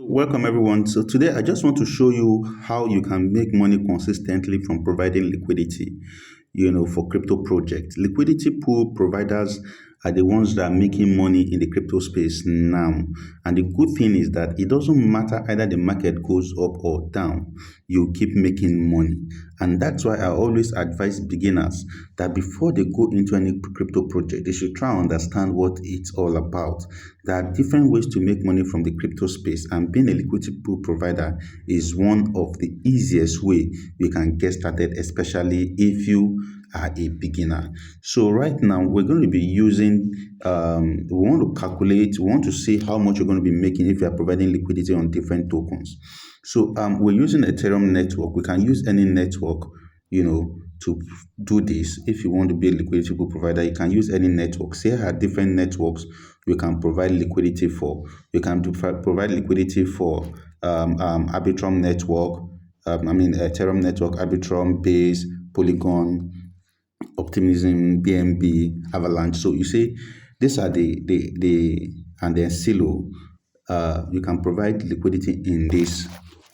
Welcome everyone. So today I just want to show you how you can make money consistently from providing liquidity, for crypto projects. Liquidity pool providers are the ones that are making money in the crypto space now. And the good thing is that it doesn't matter either the market goes up or down, you keep making money. And that's why I always advise beginners that before they go into any crypto project, they should try and understand what it's all about. There are different ways to make money from the crypto space, and being a liquidity pool provider is one of the easiest way you can get started, especially if you are a beginner. So right now we're going to be using we want to calculate, we want to see how much you're going to be making if you are providing liquidity on different tokens. So we're using Ethereum network. We can use any network, to do this. If you want to be a liquidity pool provider, you can use any network. Say there are different networks you can provide liquidity for. You can provide liquidity for Arbitrum network, Ethereum network, Arbitrum, Base, Polygon, Optimism, BNB, Avalanche. So you see, these are the and then Silo. You can provide liquidity in these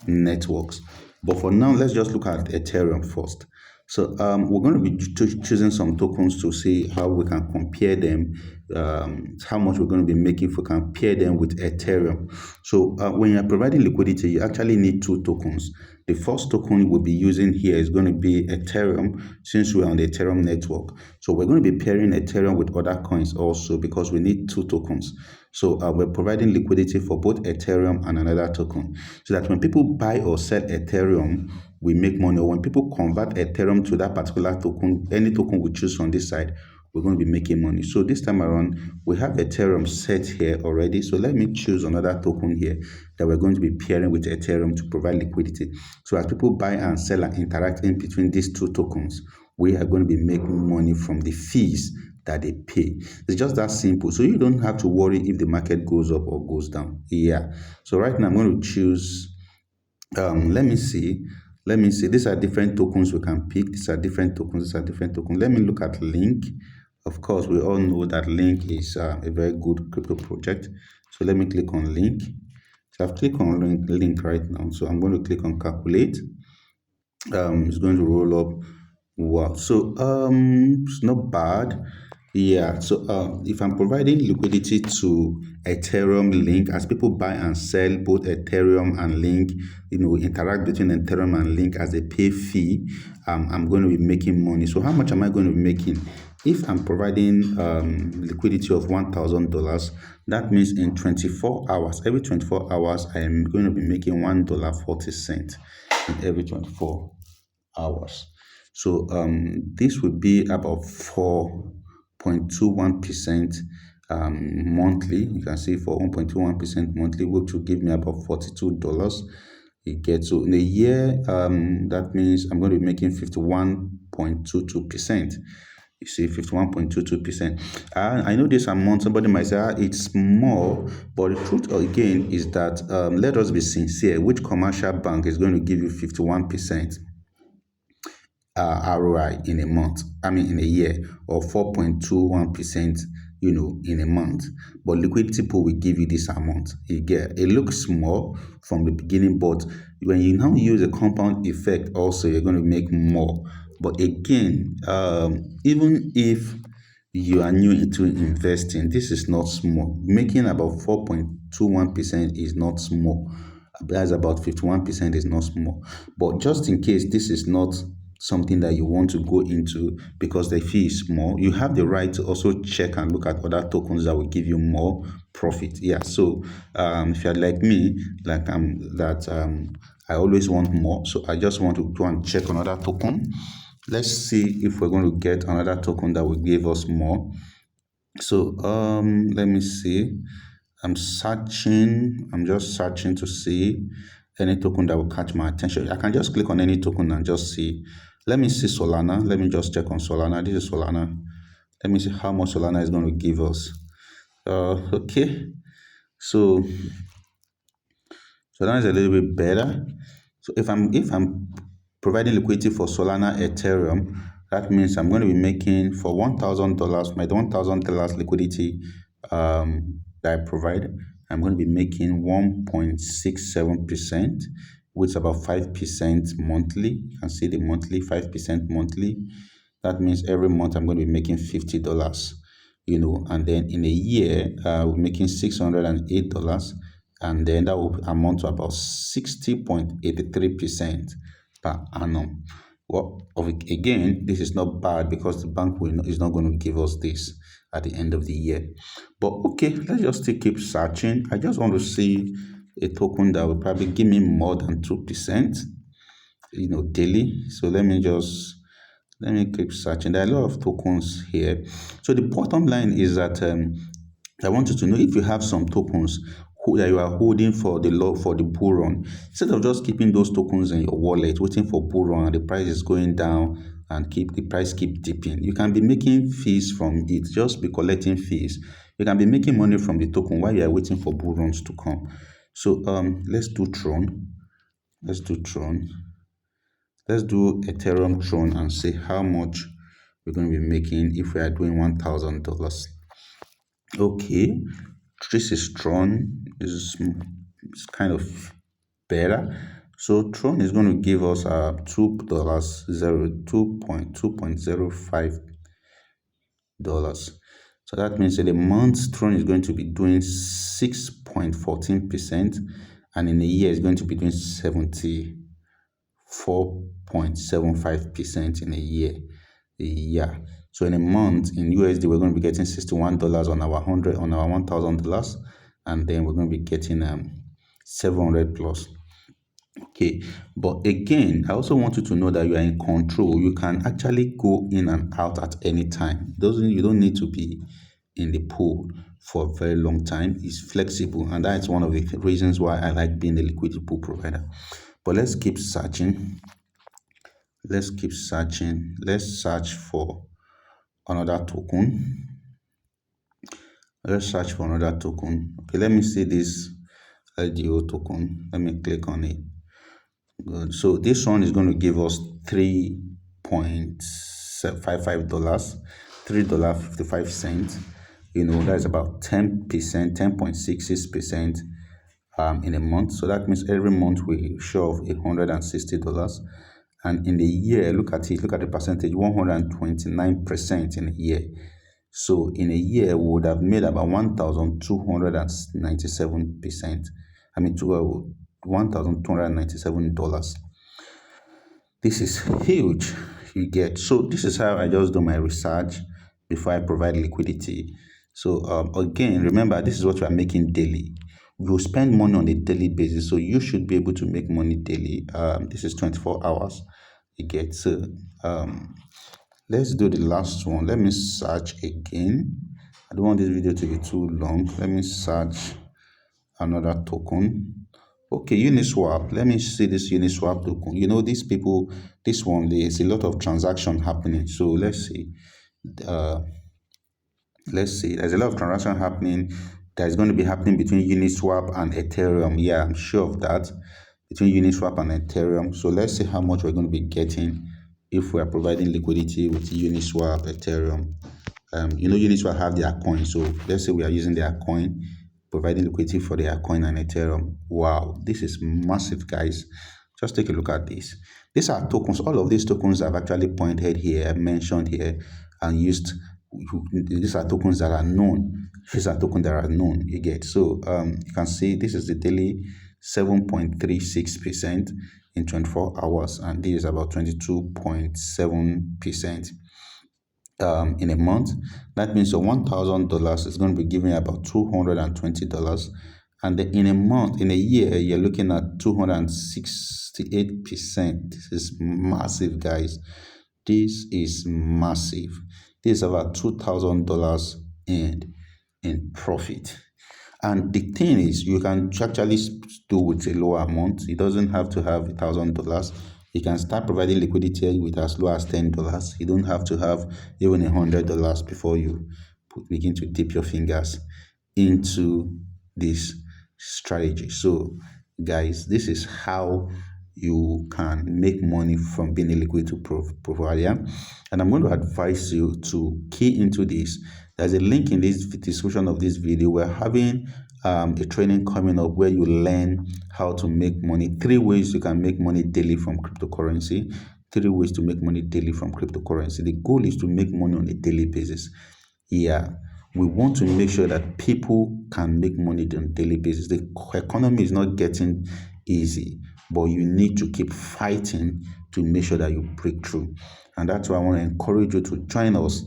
networks. But for now, let's just look at Ethereum first. So we're going to be choosing some tokens to see how we can compare them, how much we're going to be making if we compare them with Ethereum. So when you're providing liquidity, you actually need two tokens. The first token we'll be using here is going to be Ethereum, since we're on the Ethereum network. So we're going to be pairing Ethereum with other coins also, because we need two tokens. So we're providing liquidity for both Ethereum and another token, so that when people buy or sell Ethereum, we make money. Or when people convert Ethereum to that particular token, any token we choose on this side, we're going to be making money. So this time around, we have Ethereum set here already. So let me choose another token here that we're going to be pairing with Ethereum to provide liquidity. So as people buy and sell and interact in between these two tokens, we are going to be making money from the fees that they pay. It's just that simple. So you don't have to worry if the market goes up or goes down. Yeah. So right now I'm going to choose, let me see. These are different tokens we can pick. These are different tokens. Let me look at Link. Of course, we all know that Link is a very good crypto project. So let me click on Link. So I've clicked on Link right now. So I'm going to click on Calculate. It's going to roll up. Wow. So it's not bad. Yeah, so if I'm providing liquidity to Ethereum Link, as people buy and sell both Ethereum and Link, interact between Ethereum and Link as a pay fee, I'm going to be making money. So how much am I going to be making? If I'm providing liquidity of $1,000, that means in 24 hours, every 24 hours, I am going to be making $1.40 in every 24 hours. So this would be about 4.21% monthly. You can see for 1.21% monthly, which will give me about $42. You get, so in a year, that means I'm going to be making 51.22%. You see, 51.22%. I know this amount, somebody might say it's small, but the truth again is that let us be sincere. Which commercial bank is going to give you 51% ROI in a month? In a year, or 4.21%, in a month. But liquidity pool will give you this amount. It looks small from the beginning, but when you now use a compound effect, also you're going to make more. But again, even if you are new into investing, this is not small. Making about 4.21% is not small. That's about 51% is not small. But just in case this is not something that you want to go into because the fee is small, you have the right to also check and look at other tokens that will give you more profit. Yeah. So if you're like me, I always want more, so I just want to go and check another token. Let's see if we're going to get another token that will give us more. So let me see. I'm just searching to see any token that will catch my attention. I can just click on any token and just see. Let me see Solana. Let me just check on Solana. This is Solana. Let me see how much Solana is going to give us. Okay. So Solana is a little bit better. So if I'm providing liquidity for Solana Ethereum, that means I'm going to be making for $1,000, my $1,000 liquidity that I provide, I'm going to be making 1.67%, which is about 5% monthly. You can see the monthly, 5% monthly. That means every month I'm going to be making $50, and then in a year, we're making $608, and then that will amount to about 60.83% per annum. Well, again, this is not bad because the bank is not going to give us this at the end of the year. But okay, let's just still keep searching. I just want to see a token that will probably give me more than 2%, daily. So let me keep searching. There are a lot of tokens here. So the bottom line is that I want you to know if you have some tokens that you are holding for the bull run, instead of just keeping those tokens in your wallet, waiting for bull run and the price is going down and the price keep dipping, you can be making fees from it. Just be collecting fees. You can be making money from the token while you are waiting for bull runs to come. So let's do Tron. Let's do Ethereum Tron and see how much we're going to be making if we are doing $1,000. Okay, this is Tron. This is kind of better. So Tron is going to give us $2.05. So that means in a month, Tron is going to be doing 6.14%, and in a year, it's going to be doing 74.75% in a year. Yeah. So in a month in USD, we're going to be getting $61 on our $1,000, and then we're going to be getting 700 plus. Okay, but again, I also want you to know that you are in control. You can actually go in and out at any time. You don't need to be in the pool for a very long time. It's flexible, and that's one of the reasons why I like being a liquidity pool provider. But let's keep searching. Let's search for another token. Okay, let me see this LDO token. Let me click on it. Good. So this one is going to give us $3.55, $3.55. That's about 10%, 10.66% in a month. So that means every month we show off $160. And in a year, look at the percentage, 129% in a year. So in a year, we would have made about 1,297%. $1,297. This is huge, you get. So this is how I just do my research before I provide liquidity. So again, remember, this is what we are making daily. You spend money on a daily basis, so you should be able to make money daily. This is 24 hours, you get. So let's do the last one. Let me search again. I don't want this video to be too long. Let me search another token. Okay, Uniswap. Let me see this Uniswap token. These people, this one, there's a lot of transaction happening. So let's see. There's a lot of transaction happening. There's going to be happening between Uniswap and Ethereum. Yeah, I'm sure of that. Between Uniswap and Ethereum. So let's see how much we're going to be getting if we are providing liquidity with Uniswap, Ethereum. Uniswap have their coin. So let's say we are using their coin, providing liquidity for their coin and Ethereum. Wow, this is massive, guys. Just take a look at this. These are tokens. All of these tokens I've actually pointed here, mentioned here, and used. These are tokens that are known. You get. So you can see this is the daily 7.36% in 24 hours, and this is about 22.7%. In a month. That means your $1,000 is going to be giving about $220, and then in a year, you're looking at 268%. This is massive, guys. This is massive. This is about $2,000 in profit. And the thing is, you can actually do with a lower amount. It doesn't have to have $1,000. You can start providing liquidity with as low as $10. You don't have to have even $100 before you begin to dip your fingers into this strategy. So, guys, this is how you can make money from being a liquidity provider. And I'm going to advise you to key into this. There's a link in this description of this video. We're having a training coming up where you learn how to make money. 3 ways you can make money daily from cryptocurrency. 3 ways to make money daily from cryptocurrency. The goal is to make money on a daily basis. Yeah, we want to make sure that people can make money on a daily basis. The economy is not getting easy, but you need to keep fighting to make sure that you break through. And that's why I want to encourage you to join us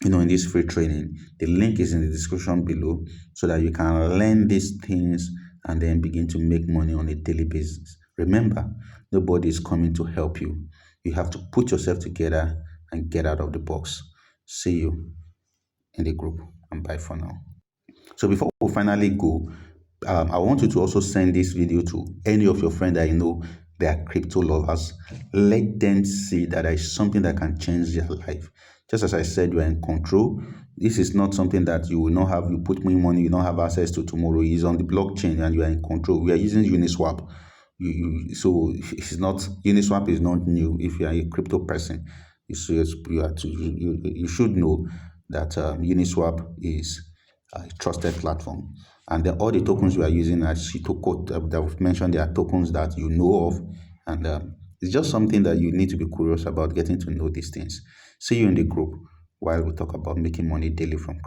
in this free training. The link is in the description below so that you can learn these things and then begin to make money on a daily basis. Remember, nobody is coming to help you. You have to put yourself together and get out of the box. See you in the group, and bye for now. So before we finally go, I want you to also send this video to any of your friends that you know they are crypto lovers. Let them see that there is something that can change their life. Just as I said, you are in control. This is not something that you will not have. You put money, you don't have access to tomorrow. It's on the blockchain and you are in control. We are using Uniswap. So it's not Uniswap is not new. If you are a crypto person, you should know that Uniswap is a trusted platform. And then all the tokens we are using, as I've mentioned, they are tokens that you know of. And it's just something that you need to be curious about, getting to know these things. See you in the group while we talk about making money daily from crypto.